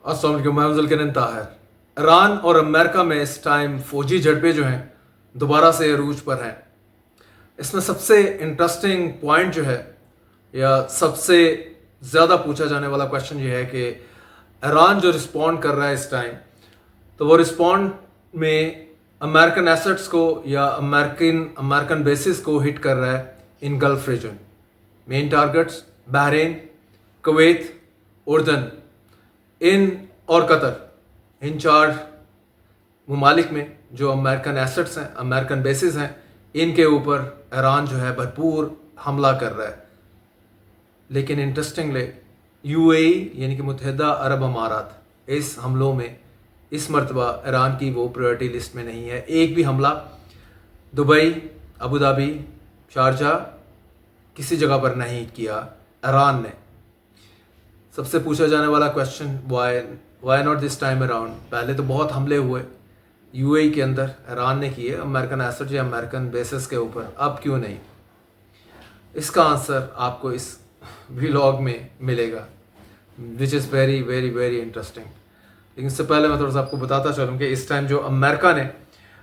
अस्सलाम वालेकुम, मैं जुल्किरन ताहिर। ईरान और अमेरिका में इस टाइम फौजी झड़पें जो हैं दोबारा से अरूज पर हैं। इसमें सबसे इंटरेस्टिंग पॉइंट जो है या सबसे ज़्यादा पूछा जाने वाला क्वेश्चन ये है कि ईरान जो रिस्पॉन्ड कर रहा है इस टाइम, तो वो रिस्पॉन्ड में अमेरिकन एसेट्स को या अमेरिकन अमेरिकन बेसिस को हिट कर रहा है in gulf region. Main targets Bahrain, Kuwait, उर्दन इन और कतर, इन चार ममालिक में जो अमेरिकन एसेट्स हैं, अमेरिकन बेसिस हैं, इनके ऊपर ईरान जो है भरपूर हमला कर रहा है। लेकिन इंटरेस्टिंगली यूएई यानी कि मुत्तहिदा अरब अमारात इस हमलों में इस मरतबा ईरान की वो प्रायोरिटी लिस्ट में नहीं है। एक भी हमला दुबई, अबू धाबी, शारजा किसी जगह पर नहीं किया ईरान ने। सबसे पूछा जाने वाला question why not this time around. पहले तो बहुत हमले हुए यूएई के अंदर, ईरान ने किए अमेरिकन एसेट या अमेरिकन बेसिस के ऊपर, अब क्यों नहीं? इसका आंसर आपको इस व्लॉग में मिलेगा, which is very very very interesting. लेकिन इससे पहले मैं थोड़ा सा आपको बताता चलूँ कि इस टाइम जो अमेरिका ने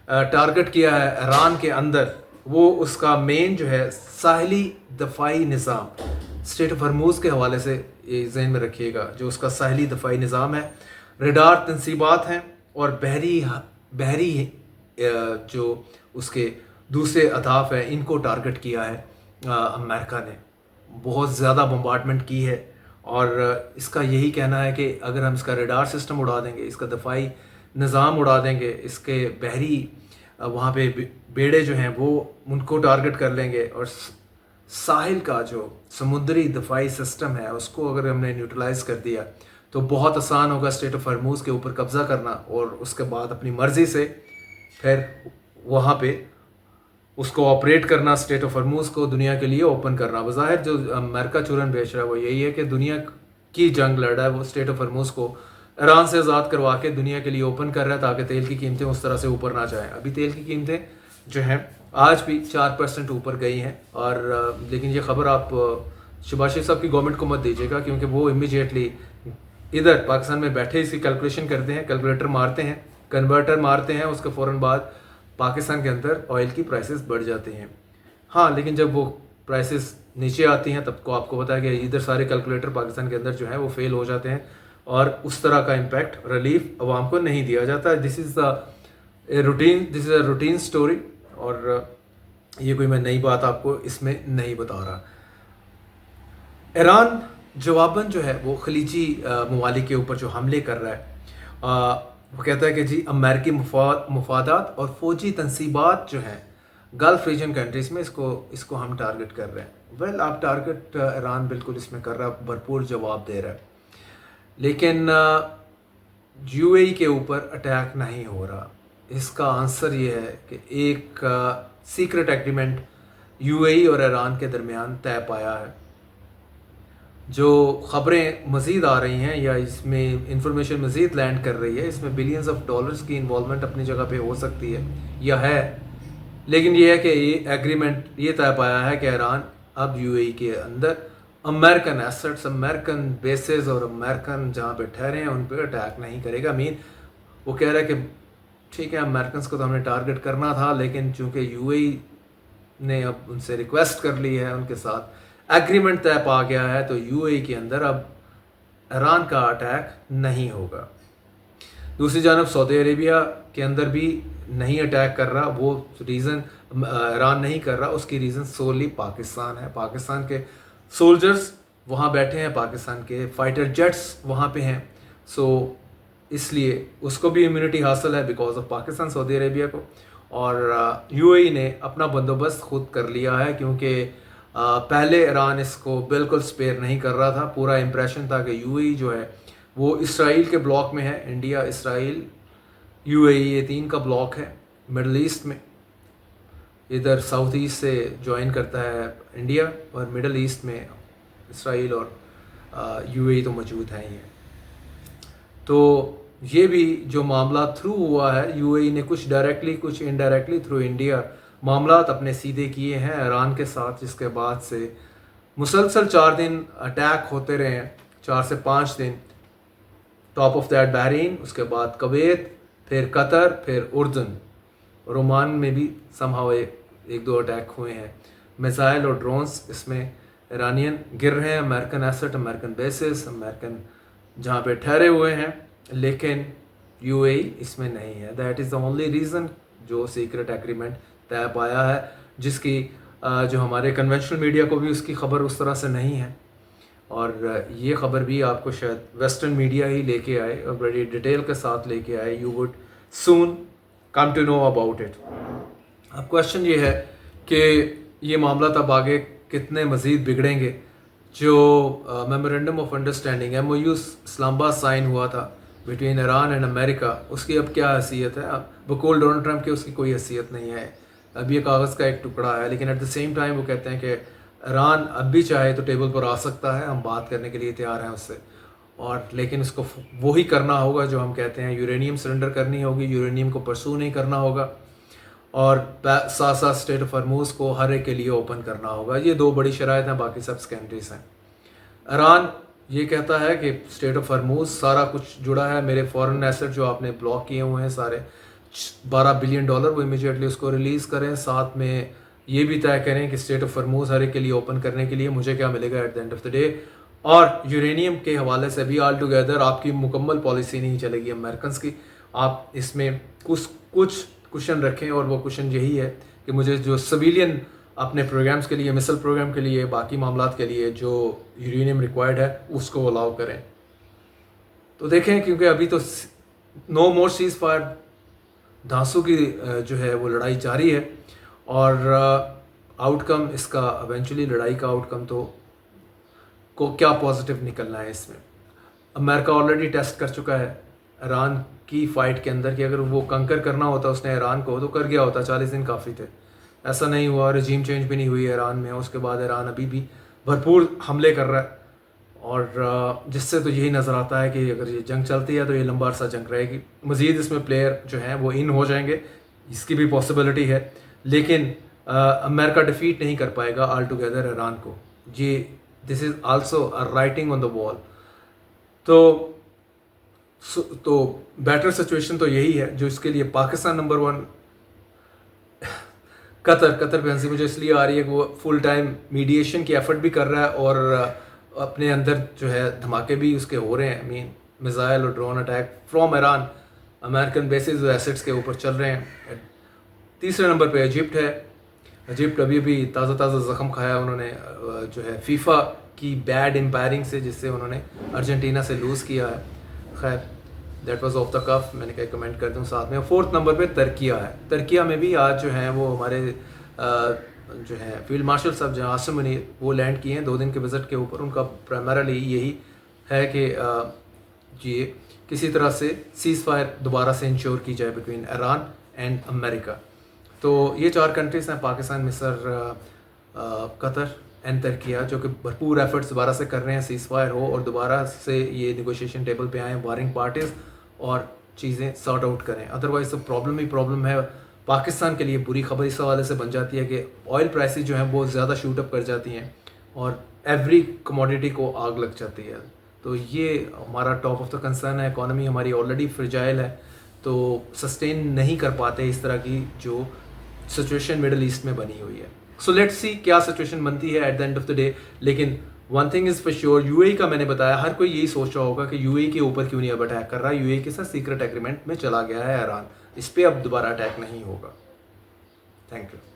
टारगेट किया है ईरान के अंदर, वो उसका मेन जो है साहिली दफाई निज़ाम, स्टेट ऑफ हरमूज़ के हवाले से ये जहन में रखिएगा। जो उसका साहिली दफाई निज़ाम है, रडार तनसीबात हैं और बहरी जो उसके दूसरे अहदाफ हैं, इनको टारगेट किया है अमेरिका ने। बहुत ज़्यादा बम्बार्डमेंट की है और इसका यही कहना है कि अगर हम इसका रडार सिस्टम उड़ा देंगे, इसका दफाई निज़ाम उड़ा देंगे, इसके बहरी वहाँ पे बेड़े जो हैं वो उनको टारगेट कर लेंगे और साहिल का जो समुद्री दफाई सिस्टम है उसको अगर हमने न्यूट्रलाइज कर दिया तो बहुत आसान होगा स्टेट ऑफ हरमूज़ के ऊपर कब्ज़ा करना और उसके बाद अपनी मर्ज़ी से फिर वहाँ पे उसको ऑपरेट करना, स्टेट ऑफ हरमूज़ को दुनिया के लिए ओपन करना। बज़ाहिर जो अमेरिका चूरन बेच रहा है वो यही है कि दुनिया की जंग लड़ रहा है, वो स्टेट ऑफ हरमूज़ को ईरान से आज़ाद करवा के दुनिया के लिए ओपन कर रहा है ताकि तेल की कीमतें उस तरह से ऊपर ना जाएँ। अभी तेल की कीमतें जो हैं आज भी 4% ऊपर गई हैं और लेकिन ये ख़बर आप शहबाज शरीफ साहब की गवर्नमेंट को मत दीजिएगा, क्योंकि वो इमीडिएटली इधर पाकिस्तान में बैठे इसकी कैलकुलेशन करते हैं, कैलकुलेटर मारते हैं, कन्वर्टर मारते हैं, उसके फ़ौरन बाद पाकिस्तान के अंदर ऑयल की प्राइसेस बढ़ जाती हैं। हाँ, लेकिन जब वो प्राइसेस नीचे आती हैं तब को आपको पता है कि इधर सारे कैलकुलेटर पाकिस्तान के अंदर जो है वो फेल हो जाते हैं और उस तरह का इम्पैक्ट रिलीफ अवाम को नहीं दिया जाता। This is a routine story और ये कोई मैं नई बात आपको इसमें नहीं बता रहा। ईरान जवाबन जो है वो खलीजी ममालिक के ऊपर जो हमले कर रहा है, वो कहता है कि जी अमेरिकी मुफादात और फौजी तनसीबात जो हैं गल्फ रीजन कंट्रीज़ में इसको हम टारगेट कर रहे हैं। वेल, आप टारगेट ईरान बिल्कुल इसमें कर रहा है, भरपूर जवाब दे रहा है, लेकिन यूएई के ऊपर अटैक नहीं हो रहा। इसका आंसर ये है कि एक सीक्रेट एग्रीमेंट यूएई और ईरान के दरमियान तय पाया है। जो ख़बरें मज़ीद आ रही हैं या इसमें इंफॉर्मेशन मज़ीद लैंड कर रही है, इसमें बिलियंस ऑफ डॉलर्स की इन्वॉल्वमेंट अपनी जगह पे हो सकती है या है, लेकिन ये है कि ये एग्रीमेंट ये तय पाया है कि ईरान अब यूएई के अंदर अमेरिकन एसेट्स, अमेरिकन बेसेस और अमेरिकन जहाँ पे ठहरे हैं उन पर अटैक नहीं करेगा। मीन वो कह रहा है कि ठीक है, अमेरिकन को तो हमने टारगेट करना था, लेकिन चूँकि यूएई ने अब उनसे रिक्वेस्ट कर ली है, उनके साथ एग्रीमेंट तय पा गया है, तो यूएई के अंदर अब ईरान का अटैक नहीं होगा। दूसरी जानब सऊदी अरेबिया के अंदर भी नहीं अटैक कर रहा। वो रीज़न ईरान नहीं कर रहा, उसकी रीज़न सोली पाकिस्तान है। पाकिस्तान के सोल्जर्स वहाँ बैठे हैं, पाकिस्तान के फाइटर जेट्स वहाँ पे हैं, सो इसलिए उसको भी इम्यूनिटी हासिल है because of Pakistan Saudi Arabia को। और यूएई ने अपना बंदोबस्त खुद कर लिया है, क्योंकि पहले ईरान इसको बिल्कुल स्पेयर नहीं कर रहा था। पूरा इम्प्रेशन था कि यूएई जो है वो इसराइल के ब्लॉक में है। इंडिया, इसराइल, यूएई, ये तीन का ब्लॉक है मिडल ईस्ट में। इधर साउथ ईस्ट से ज्वाइन करता है इंडिया और मिडल ईस्ट में इसराइल और यूएई तो मौजूद हैं ही हैं। तो ये भी जो मामला थ्रू हुआ है, यूएई ने कुछ डायरेक्टली कुछ इनडायरेक्टली थ्रू इंडिया मामलात अपने सीधे किए हैं ईरान के साथ, जिसके बाद से मुसलसल 4 दिन अटैक होते रहे हैं, 4 से 5 दिन। टॉप ऑफ दैट बहरीन, उसके बाद कुवैत, फिर कतर, फिर उर्दन, रोमान में भी समहाउ एक दो अटैक हुए हैं। मिसाइल और ड्रोन्स इसमें ईरानियन गिर रहे हैं, American asset, American basis, American जहाँ पे ठहरे हुए हैं, लेकिन यूएई इसमें नहीं है। That is the only reason जो सीक्रेट एग्रीमेंट तय पाया है, जिसकी जो हमारे कन्वेंशनल मीडिया को भी उसकी खबर उस तरह से नहीं है, और ये खबर भी आपको शायद वेस्टर्न मीडिया ही लेके आए और बड़ी डिटेल के साथ लेके आए। You would soon come to know about it. अब क्वेश्चन ये है कि ये मामला तब आगे कितने मज़ीद बिगड़ेंगे। जो memorandum of understanding MOU Islamabad sign हुआ था बिटवीन ईरान एंड अमेरिका, उसकी अब क्या हैसियत है? अब बकौल डोनाल्ड ट्रंप की उसकी कोई हैसियत नहीं है, अब ये कागज़ का एक टुकड़ा है। लेकिन एट द सेम टाइम वो कहते हैं कि ईरान अब भी चाहे तो टेबल पर आ सकता है, हम बात करने के लिए तैयार हैं उससे, और लेकिन उसको वही करना होगा जो हम कहते हैं, यूरेनियम सरेंडर करनी होगी, यूरेनियम को परसू नहीं करना होगा, और साथ साथ स्टेट ऑफ हॉर्मूज को हर एक के लिए ओपन करना होगा। ये दो बड़ी शराइत हैं, बाकी सब सेकेंडरीज हैं। ईरान ये कहता है कि स्टेट ऑफ हॉर्मूज सारा कुछ जुड़ा है, मेरे फॉरेन एसेट जो आपने ब्लॉक किए हुए हैं सारे $12 बिलियन, वो इमीडिएटली उसको रिलीज़ करें, साथ में ये भी तय करें कि स्टेट ऑफ हॉर्मूज हर एक के लिए ओपन करने के लिए मुझे क्या मिलेगा eight the end of the day. और यूरेनियम के हवाले से भी ऑल टुगेदर आपकी मुकम्मल पॉलिसी नहीं चलेगी अमेरिकन की। आप इसमें कुछ क्वेश्चन रखें, और वो क्वेश्चन यही है कि मुझे जो सिविलियन अपने प्रोग्राम्स के लिए, मिसाइल प्रोग्राम के लिए, बाकी मामलात के लिए जो यूरेनियम रिक्वायर्ड है उसको अलाउ करें। तो देखें, क्योंकि अभी तो नो मोर सीज फायर, धांसू की जो है वो लड़ाई जारी है, और आउटकम इसका इवेंचुअली लड़ाई का आउटकम तो को क्या पॉजिटिव निकलना है इसमें। अमेरिका ऑलरेडी टेस्ट कर चुका है ईरान की फ़ाइट के अंदर कि अगर वो कंकर करना होता उसने ईरान को तो कर गया होता, 40 दिन काफ़ी थे। ऐसा नहीं हुआ, रजीम चेंज भी नहीं हुई ईरान में, उसके बाद ईरान अभी भी भरपूर हमले कर रहा है, और जिससे तो यही नज़र आता है कि अगर ये जंग चलती है तो ये लंबा अरसा जंग रहेगी। मज़ीद इसमें प्लेयर जो हैं वो इन हो जाएंगे, इसकी भी पॉसिबिलिटी है, लेकिन अमेरिका डिफीट नहीं कर पाएगा ऑल टुगेदर ईरान को। ये this is also a writing on the wall. तो बेटर सिचुएशन तो यही है, जो इसके लिए पाकिस्तान नंबर 1, कतर पे हंसी मुझे इसलिए आ रही है कि वो फुल टाइम मीडिएशन की एफर्ट भी कर रहा है, और अपने अंदर जो है धमाके भी उसके हो रहे हैं। मीन मिसाइल और drone attack from Iran American basis assets के ऊपर चल रहे हैं। तीसरे नंबर पे इजिप्ट है। इजिप्ट अभी ताज़ा ज़ख्म खाया उन्होंने जो है फीफा की बैड एम्पायरिंग से, जिससे उन्होंने अर्जेंटीना से लूज़ किया है। खैर दैट वाज ऑफ द कफ, मैंने कहा कमेंट कर दूँ साथ में। फोर्थ नंबर पे तुर्किया है। तुर्किया में भी आज जो है वो हमारे जो है फील्ड मार्शल साहब जहाँ आसिम मुनीर वो लैंड किए हैं 2 दिन के विज़िट के ऊपर। उनका प्राइमरली यही है कि ये किसी तरह से सीज़ फायर दोबारा से इंश्योर की जाए बिटवीन ईरान एंड अमेरिका। तो ये 4 कंट्रीज़ हैं, पाकिस्तान, मिस्र, कतर एंड तुर्किया, जो कि भरपूर एफर्ट्स दोबारा से कर रहे हैं सीज़ फायर हो और दोबारा से ये नेगोशिएशन टेबल पे आएँ वारिंग पार्टीज़ और चीज़ें सॉर्ट आउट करें। अदरवाइज़ तो प्रॉब्लम ही प्रॉब्लम है। पाकिस्तान के लिए बुरी खबर इस हवाले से बन जाती है कि ऑयल प्राइसेस जो हैं वो ज़्यादा शूट अप कर जाती हैं और एवरी कमोडिटी को आग लग जाती है। तो ये हमारा टॉप ऑफ द कंसर्न है। इकॉनमी हमारी ऑलरेडी फ्रिजाइल है, तो सस्टेन नहीं कर पाते इस तरह की जो सिचुएशन मिडल ईस्ट में बनी हुई है। सो लेट्स सी क्या सिचुएशन बनती है at the end of the day. लेकिन one thing is for sure, UAE का मैंने बताया, हर कोई यही सोच रहा होगा कि यूएई के ऊपर क्यों नहीं अब अटैक कर रहा। यूएई के साथ सीक्रेट एग्रीमेंट में चला गया है ईरान, इस पर अब दोबारा अटैक नहीं होगा। Thank you.